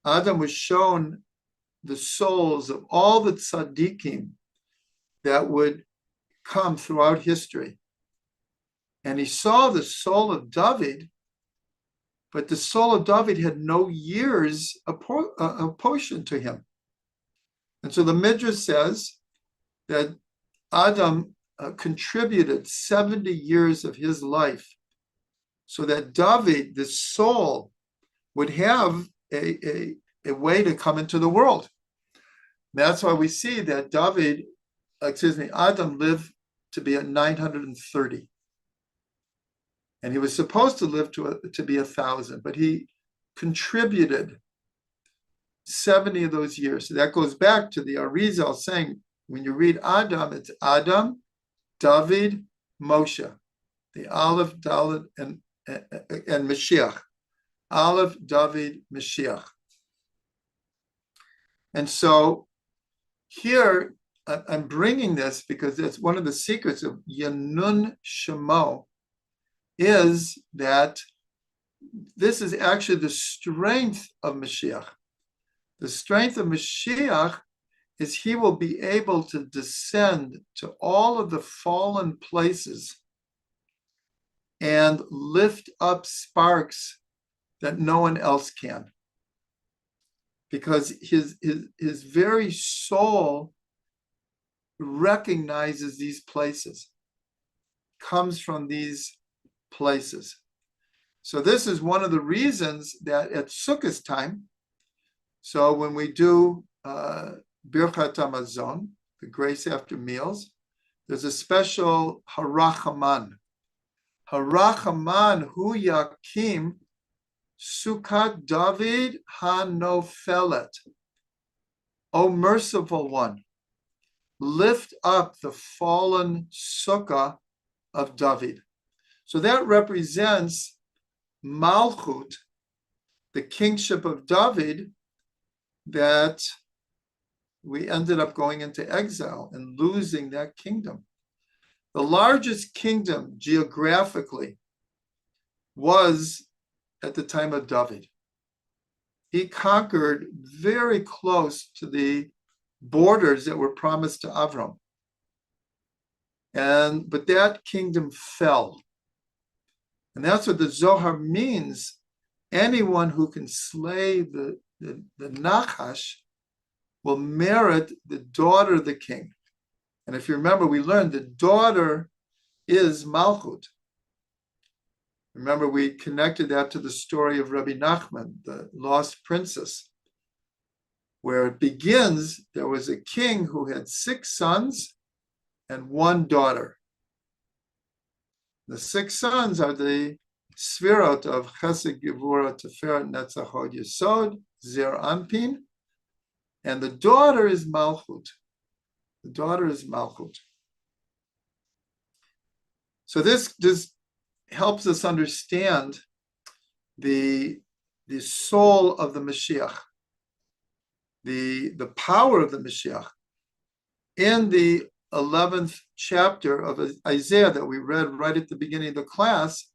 Speaker 1: was shown the souls of all the tzaddikim that would come throughout history. And he saw the soul of David, but the soul of David had no years apportioned to him. And so the Midrash says that Adam contributed 70 years of his life so that David, the soul, would have a way to come into the world. That's why we see that Adam lived to be at 930. And he was supposed to live to be 1,000, but he contributed 70 of those years. So that goes back to the Arizal saying, when you read Adam, it's Adam, David, Moshe, the Aleph, Dalet, and Mashiach. Aleph, David, Mashiach. And so here, I'm bringing this because it's one of the secrets of Yanun Shemo, is that this is actually the strength of Mashiach. The strength of Mashiach is he will be able to descend to all of the fallen places and lift up sparks that no one else can. Because his very soul recognizes these places, comes from these places. So this is one of the reasons that at Sukkot time, so when we do Birchat Hamazon, the grace after meals, there's a special Harachaman. Harachaman hu yakim Sukkot David hanofelet. O merciful one, lift up the fallen sukkah of David. So that represents Malchut, the kingship of David, that we ended up going into exile and losing that kingdom. The largest kingdom geographically was at the time of David. He conquered very close to the borders that were promised to Avram. But that kingdom fell. And that's what the Zohar means. Anyone who can slay the Nachash will merit the daughter of the king. And if you remember, we learned the daughter is Malchut. Remember, we connected that to the story of Rabbi Nachman, the lost princess, where it begins, there was a king who had 6 sons and 1 daughter. The 6 sons are the Sfirot of Chesed, Gevurah, Tiferet, Netzach, Hod, Yesod, Zer Anpin, and the daughter is Malchut. The daughter is Malchut. So this helps us understand the soul of the Mashiach, the power of the Mashiach. In the 11th chapter of Isaiah that we read right at the beginning of the class,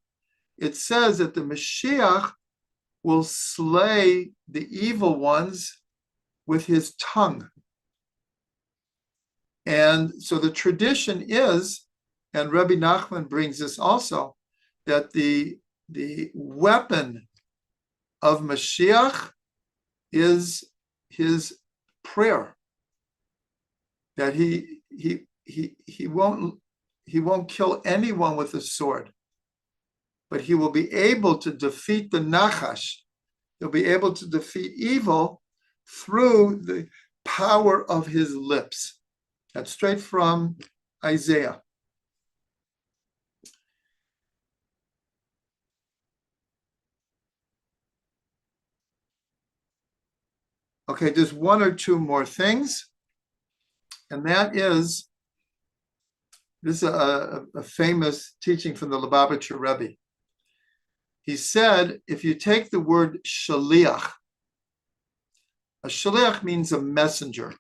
Speaker 1: it says that the Mashiach will slay the evil ones with his tongue. And so the tradition is, and Rabbi Nachman brings this also, that the weapon of Mashiach is his prayer. That he won't kill anyone with a sword, but he will be able to defeat the Nachash. He'll be able to defeat evil through the power of his lips. That's straight from Isaiah. Okay, just 1 or 2 more things. And that is, this is a famous teaching from the Lubavitcher Rebbe. He said, if you take the word shaliach, a shaliach means a messenger.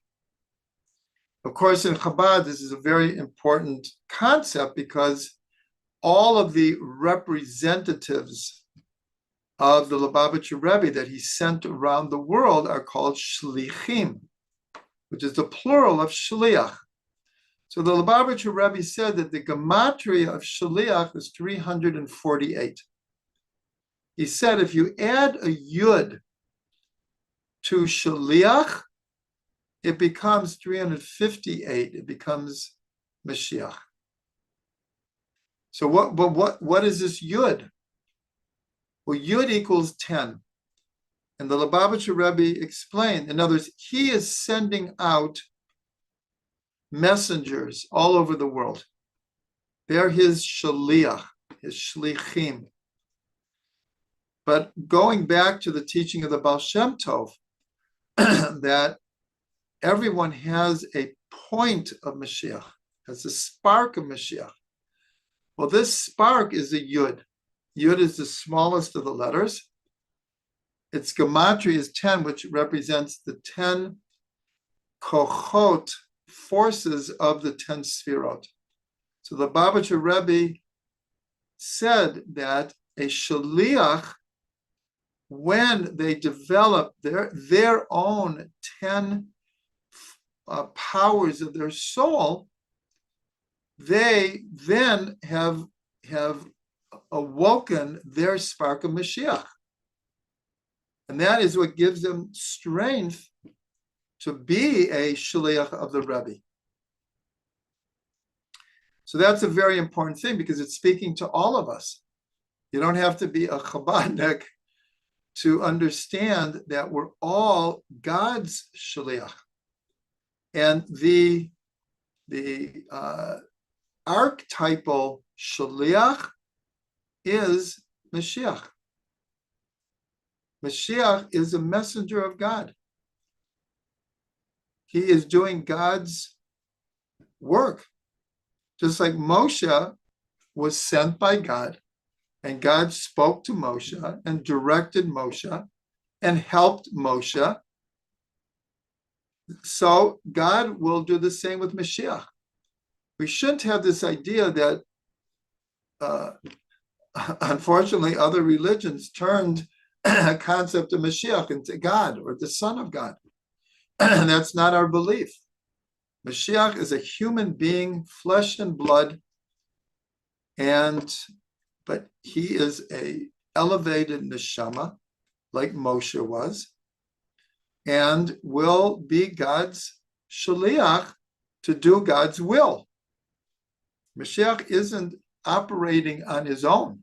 Speaker 1: Of course, in Chabad, this is a very important concept because all of the representatives of the Lubavitcher Rebbe that he sent around the world are called shlichim, which is the plural of shliach. So the Lubavitcher Rebbe said that the gematria of shliach is 348. He said if you add a yud to shliach, it becomes 358. It becomes Mashiach. So what is this yud? Well, yud equals 10. And the Lubavitcher Rebbe explained, in other words, he is sending out messengers all over the world. They're his shaliach, his shlichim. But going back to the teaching of the Baal Shem Tov, that everyone has a point of Mashiach, has a spark of Mashiach. Well, this spark is a yud. Yud is the smallest of the letters. Its gematria is 10, which represents the 10 kochot, forces of the 10 sfirot. So the Lubavitcher Rebbe said that a shaliach, when they develop their own 10 powers of their soul, they then have awoken their spark of Mashiach. And that is what gives them strength to be a shaliach of the Rebbe. So that's a very important thing because it's speaking to all of us. You don't have to be a Chabadnik to understand that we're all God's shaliach. And the archetypal shaliach is Mashiach. Mashiach is a messenger of God. He is doing God's work. Just like Moshe was sent by God, and God spoke to Moshe and directed Moshe and helped Moshe. So God will do the same with Mashiach. We shouldn't have this idea that, unfortunately, other religions turned a concept of Mashiach into God or the Son of God. That's not our belief. Mashiach is a human being, flesh and blood, but he is a elevated neshama, like Moshe was, and will be God's shaliach to do God's will. Mashiach isn't operating on his own.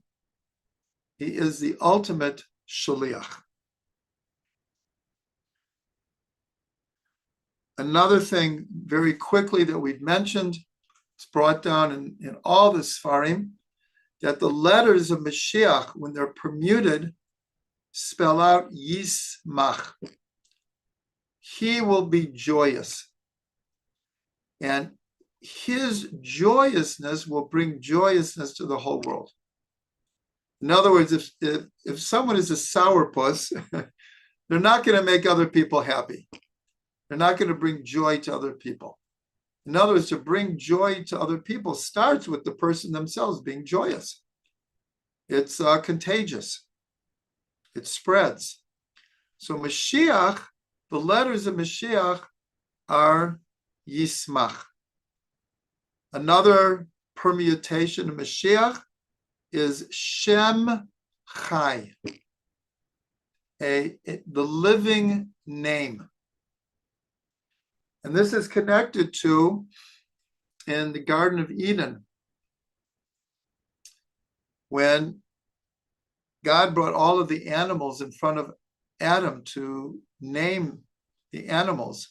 Speaker 1: He is the ultimate shaliach. Another thing very quickly that we've mentioned, it's brought down in all the Sfarim, that the letters of Mashiach, when they're permuted, spell out Yismach. He will be joyous. And his joyousness will bring joyousness to the whole world. In other words, if someone is a sourpuss, they're not going to make other people happy. They're not going to bring joy to other people. In other words, to bring joy to other people starts with the person themselves being joyous. It's contagious. It spreads. So Mashiach, the letters of Mashiach are Yismach. Another permutation of Mashiach is Shem Chai, the living name. And this is connected to, in the Garden of Eden, when God brought all of the animals in front of Adam to name the animals.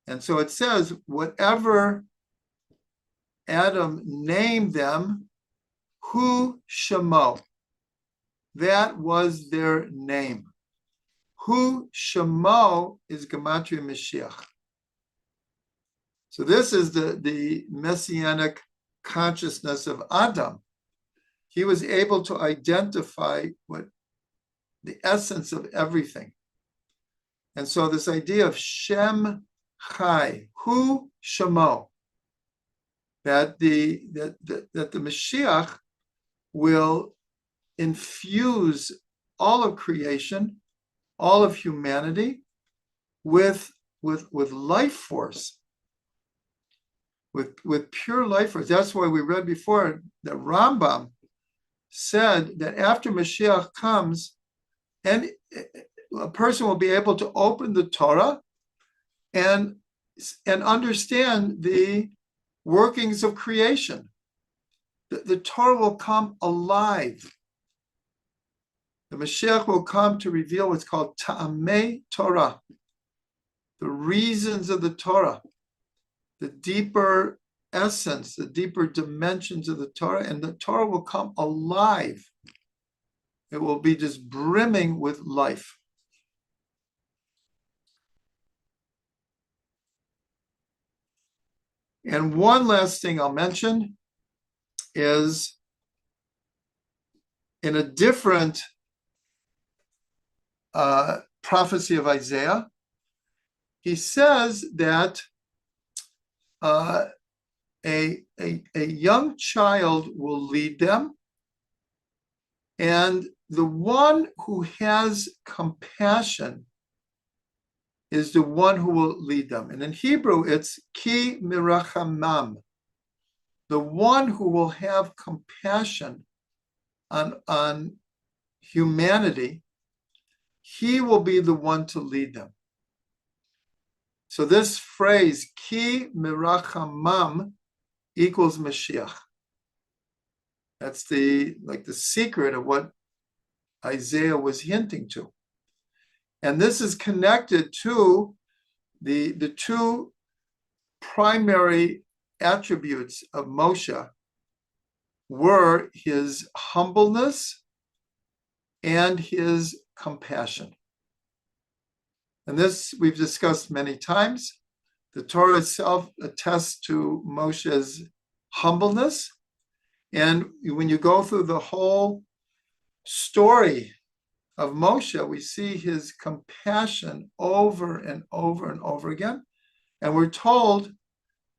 Speaker 1: And so it says, whatever Adam named them, Hu Shemo, that was their name. Hu Shemo is Gematria Mashiach. So this is the Messianic consciousness of Adam. He was able to identify what the essence of everything. And so this idea of Shem Chai, Hu Shemo, that the Mashiach will infuse all of creation, all of humanity with life force, with pure life force. That's why we read before that Rambam said that after Mashiach comes, and a person will be able to open the Torah and understand the workings of creation. The Torah will come alive. The Mashiach will come to reveal what's called Ta'amei Torah, the reasons of the Torah, the deeper essence, the deeper dimensions of the Torah, and the Torah will come alive. It will be just brimming with life. And one last thing I'll mention is in a different prophecy of Isaiah, he says that a young child will lead them, and the one who has compassion is the one who will lead them. And in Hebrew, it's ki mirachamam, the one who will have compassion on humanity. He will be the one to lead them. So this phrase, ki mirachamam, equals Mashiach. That's the secret of what Isaiah was hinting to. And this is connected to the two primary attributes of Moshe were his humbleness and his compassion. And this we've discussed many times. The Torah itself attests to Moshe's humbleness. And when you go through the whole story of Moshe, we see his compassion over and over and over again. And we're told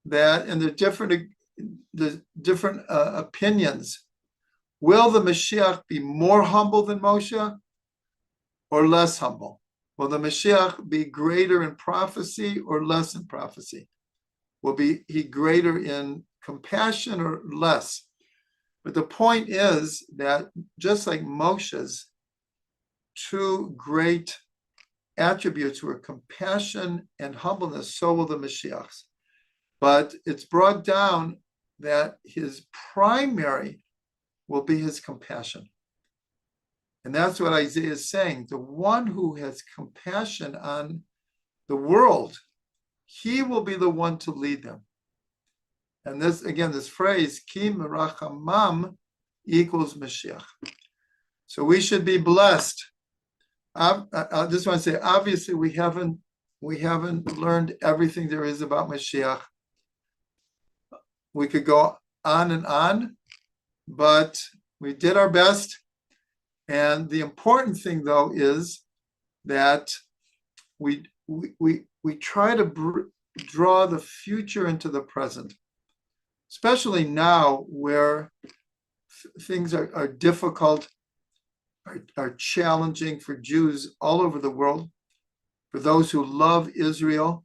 Speaker 1: that in the different opinions, will the Mashiach be more humble than Moshe or less humble? Will the Mashiach be greater in prophecy or less in prophecy? Will he greater in compassion or less? But the point is that just like Moshe's two great attributes were compassion and humbleness, so will the Mashiach's. But it's brought down that his primary will be his compassion. And that's what Isaiah is saying. The one who has compassion on the world, he will be the one to lead them. And this, again, this phrase, Ki merachamam, equals Mashiach. So we should be blessed. I just want to say, obviously, we haven't learned everything there is about Mashiach. We could go on and on, but we did our best. And the important thing, though, is that we try to draw the future into the present, especially now where things are difficult, are challenging for Jews all over the world, for those who love Israel,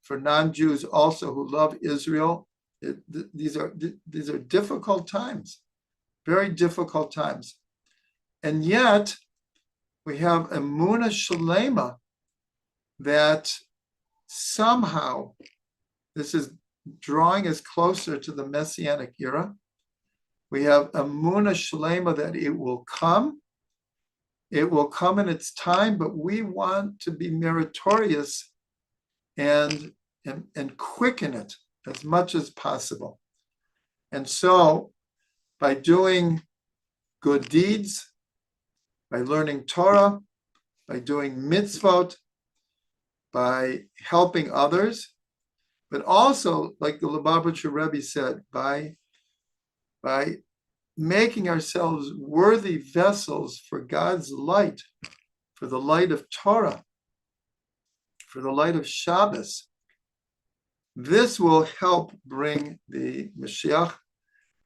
Speaker 1: for non-Jews also who love Israel. These are difficult times, very difficult times. And yet, we have Emunah Shalema that somehow this is drawing us closer to the Messianic era. We have Emunah Shalema that it will come. It will come in its time, but we want to be meritorious and quicken it as much as possible. And so, by doing good deeds, by learning Torah, by doing mitzvot, by helping others, but also, like the Lubavitcher Rebbe said, by making ourselves worthy vessels for God's light, for the light of Torah, for the light of Shabbos. This will help bring the Mashiach.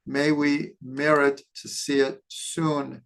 Speaker 1: May we merit to see it soon